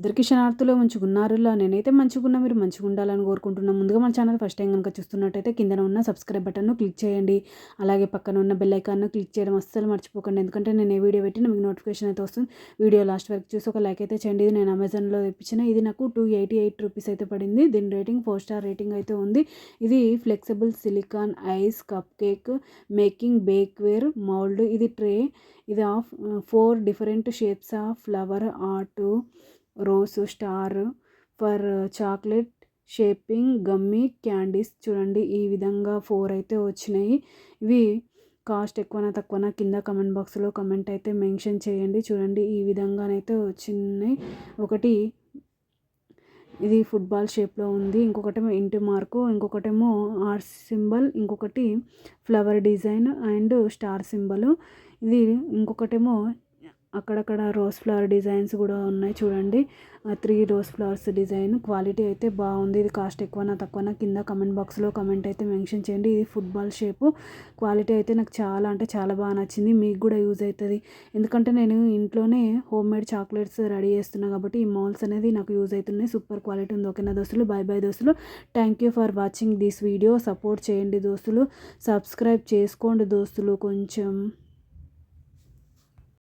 అందరికీ క్షణార్థులు మంచిగున్నారులా నేనైతే మంచిగున్నా, మీరు మంచిగుండాలని కోరుకుంటున్నాను. ముందుగా మన ఛానల్ ఫస్ట్ టైం కనుక చూస్తున్నట్టయితే కిందన ఉన్న సబ్స్క్రైబ్ బటన్ను క్లిక్ చేయండి. అలాగే పక్కన ఉన్న బెల్ ఐకాన్ను క్లిక్ చేయడం అస్సలు మర్చిపోకండి. ఎందుకంటే నేను ఏ వీడియో పెట్టినా మీకు నోటిఫికేషన్ అయితే వస్తుంది. వీడియో లాస్ట్ వరకు చూసి ఒక లైక్ అయితే చేయండి. ఇది నేను అమెజాన్లో తెప్పించిన, ఇది నాకు 288 రూపీస్ అయితే పడింది. దీని రేటింగ్ 4 స్టార్ రేటింగ్ అయితే ఉంది. ఇది flexible silicon ice cup cake making bakeware mould. ఇది ట్రే, ఇది 4 different shapes of flower art, rose, star, for chocolate shaping, gummy candies. చూడండి ఈ విధంగా 4 అయితే వచ్చినాయి. ఇవి కాస్ట్ ఎక్కువనా తక్కువనా కింద కమెంట్ బాక్స్లో కమెంట్ అయితే మెన్షన్ చేయండి. చూడండి ఈ విధంగానైతే వచ్చినాయి. ఒకటి ఇది ఫుట్బాల్ షేప్లో ఉంది, ఇంకొకటేమో ఇంటి మార్కు, ఇంకొకటేమో ఆర్ సింబల్, ఇంకొకటి flower design and star symbol. ఇది ఇంకొకటేమో అక్కడక్కడ రోజ్ ఫ్లవర్ డిజైన్స్ కూడా ఉన్నాయి. చూడండి 3 రోజ్ ఫ్లవర్స్ డిజైన్. క్వాలిటీ అయితే బాగుంది. ఇది కాస్ట్ ఎక్కువనా తక్కువనా కింద కమెంట్ బాక్స్లో కమెంట్ అయితే మెన్షన్ చేయండి. ఇది ఫుట్బాల్ షేపు. క్వాలిటీ అయితే నాకు చాలా అంటే చాలా బాగా నచ్చింది. మీకు కూడా యూజ్ అవుతుంది, ఎందుకంటే నేను ఇంట్లోనే హోమ్ మేడ్ చాక్లెట్స్ రెడీ చేస్తున్నాను కాబట్టి ఈ మౌల్స్ అనేది నాకు యూజ్ అవుతున్నాయి. సూపర్ క్వాలిటీ ఉంది. ఓకేనా దోస్తులు, బాయ్ బాయ్ దోస్తులు. Thank you for watching this video. Support చేయండి దోస్తులు, సబ్స్క్రైబ్ చేసుకోండి దోస్తులు కొంచెం.